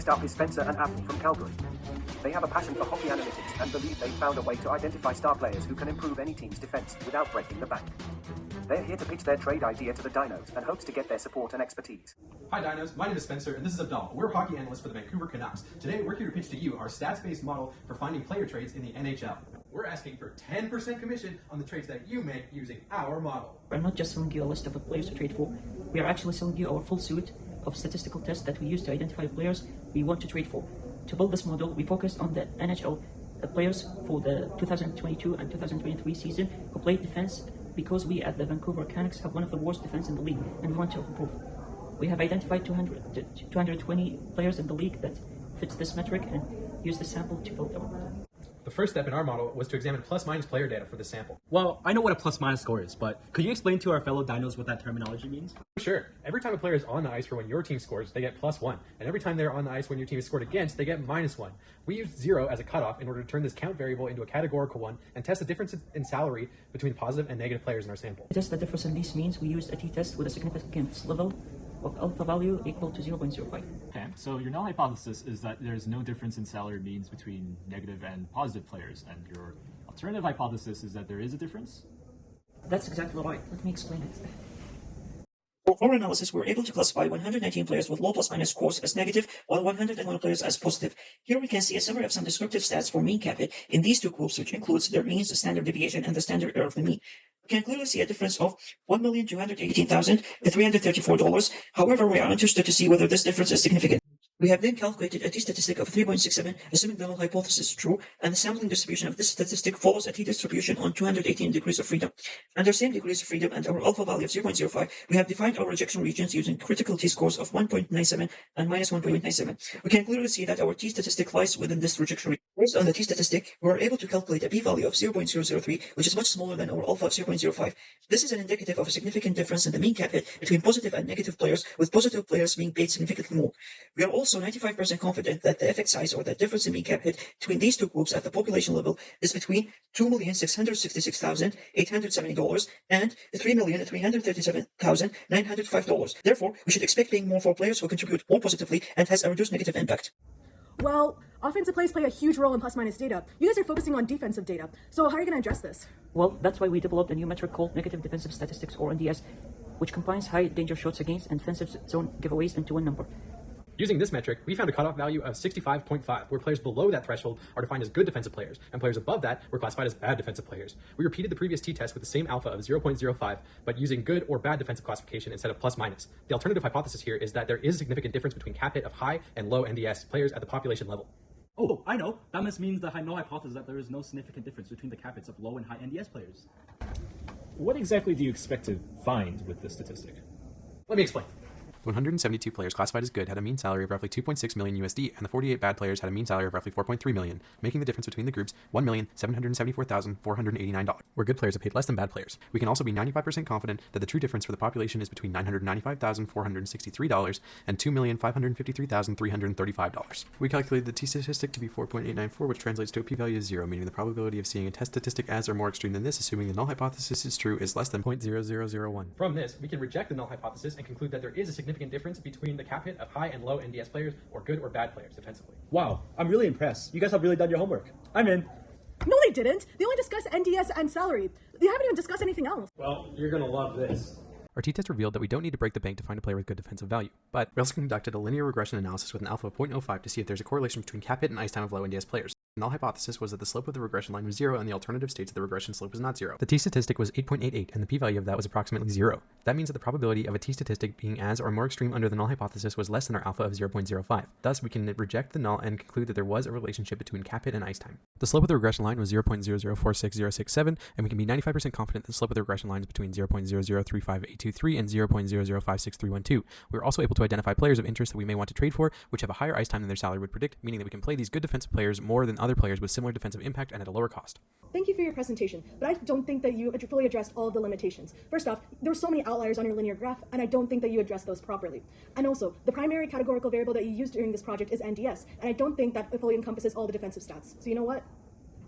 Next up is Spencer and Apple from Calgary. They have a passion for hockey analytics and believe they've found a way to identify star players who can improve any team's defense without breaking the bank. They're here to pitch their trade idea to the Dinos and hopes to get their support and expertise. Hi Dinos, my name is Spencer and this is Abdal. We're hockey analysts for the Vancouver Canucks. Today we're here to pitch to you our stats-based model for finding player trades in the NHL. We're asking for 10% commission on the trades that you make using our model. We're not just selling you a list of the players to trade for, we are actually selling you our full suite of statistical tests that we use to identify players we want to trade for. To build this model, we focused on the NHL players for the 2022 and 2023 season who played defense because we at the Vancouver Canucks have one of the worst defense in the league and we want to improve. We have identified 220 players in the league that fits this metric and use the sample to build our model. The first step in our model was to examine plus-minus player data for the sample. Well, I know what a plus-minus score is, but could you explain to our fellow dinos what that terminology means? Sure. Every time a player is on the ice for when your team scores, they get +1. And every time they're on the ice when your team is scored against, they get -1. We used 0 as a cutoff in order to turn this count variable into a categorical one and test the difference in salary between positive and negative players in our sample. To test the difference in these means, we used a t-test with a significance level of alpha value equal to 0.05. Okay, so your null hypothesis is that there's no difference in salary means between negative and positive players, and your alternative hypothesis is that there is a difference? That's exactly right. Let me explain it. For our analysis, we were able to classify 119 players with low plus-minus scores as negative, while 101 players as positive. Here we can see a summary of some descriptive stats for mean cap hit in these two groups, which includes their means, the standard deviation, and the standard error of the mean. We can clearly see a difference of $1,218,334. However, we are interested to see whether this difference is significant. We have then calculated a t-statistic of 3.67, assuming the null hypothesis is true, and the sampling distribution of this statistic follows a t-distribution on 218 degrees of freedom. Under same degrees of freedom and our alpha value of 0.05, we have defined our rejection regions using critical t-scores of 1.97 and -1.97. We can clearly see that our t-statistic lies within this rejection region. Based on the t-statistic, we were able to calculate a p-value of 0.003, which is much smaller than our alpha of 0.05. This is an indicative of a significant difference in the mean cap hit between positive and negative players, with positive players being paid significantly more. We are also 95% confident that the effect size or the difference in mean cap hit between these two groups at the population level is between $2,666,870 and $3,337,905. Therefore, we should expect paying more for players who contribute more positively and has a reduced negative impact. Well, offensive plays play a huge role in plus-minus data. You guys are focusing on defensive data. So how are you going to address this? Well, that's why we developed a new metric called negative defensive statistics, or NDS, which combines high danger shots against and defensive zone giveaways into one number. Using this metric, we found a cutoff value of 65.5, where players below that threshold are defined as good defensive players, and players above that were classified as bad defensive players. We repeated the previous t-test with the same alpha of 0.05, but using good or bad defensive classification instead of plus-minus. The alternative hypothesis here is that there is a significant difference between cap hit of high and low NDS players at the population level. Oh, I know. That must mean the null hypothesis that there is no significant difference between the cap hits of low and high NDS players. What exactly do you expect to find with this statistic? Let me explain. 172 players classified as good had a mean salary of roughly 2.6 million USD, and the 48 bad players had a mean salary of roughly 4.3 million, making the difference between the groups $1,774,489, where good players are paid less than bad players. We can also be 95% confident that the true difference for the population is between $995,463 and $2,553,335. We calculated the t-statistic to be 4.894, which translates to a p-value of 0, meaning the probability of seeing a test statistic as or more extreme than this, assuming the null hypothesis is true, is less than 0.0001. From this, we can reject the null hypothesis and conclude that there is a significant difference between the cap hit of high and low NDS players, or good or bad players defensively. Wow, I'm really impressed. You guys have really done your homework. I'm in. No, they didn't. They only discussed NDS and salary. They haven't even discussed anything else. Well, you're gonna love this. Our t-test revealed that we don't need to break the bank to find a player with good defensive value, but we also conducted a linear regression analysis with an alpha of 0.05 to see if there's a correlation between cap hit and ice time of low NDS players. The null hypothesis was that the slope of the regression line was 0 and the alternative states that the regression slope was not 0. The t-statistic was 8.88 and the p-value of that was approximately 0. That means that the probability of a t-statistic being as or more extreme under the null hypothesis was less than our alpha of 0.05. Thus, we can reject the null and conclude that there was a relationship between cap hit and ice time. The slope of the regression line was 0.0046067, and we can be 95% confident that the slope of the regression line is between 0.0035823 and 0.0056312. We were also able to identify players of interest that we may want to trade for, which have a higher ice time than their salary would predict, meaning that we can play these good defensive players more than other players with similar defensive impact and at a lower cost. Thank you for your presentation, but I don't think that you fully addressed all of the limitations. First off, there were so many outliers on your linear graph, and I don't think that you addressed those properly. And also, the primary categorical variable that you used during this project is NDS, and I don't think that it fully encompasses all the defensive stats. So you know what?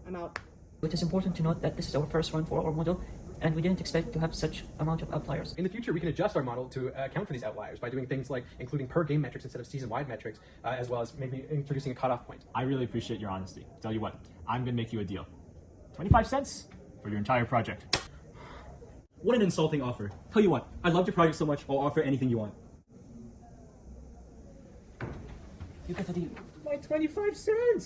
I'm out. It is important to note that this is our first run for our model, and we didn't expect to have such amount of outliers. In the future, we can adjust our model to account for these outliers by doing things like including per game metrics instead of season-wide metrics, as well as maybe introducing a cutoff point. I really appreciate your honesty. Tell you what, I'm gonna make you a deal. 25 cents for your entire project. What an insulting offer. Tell you what, I loved your project so much, I'll offer anything you want. You get the deal. My 25 cents!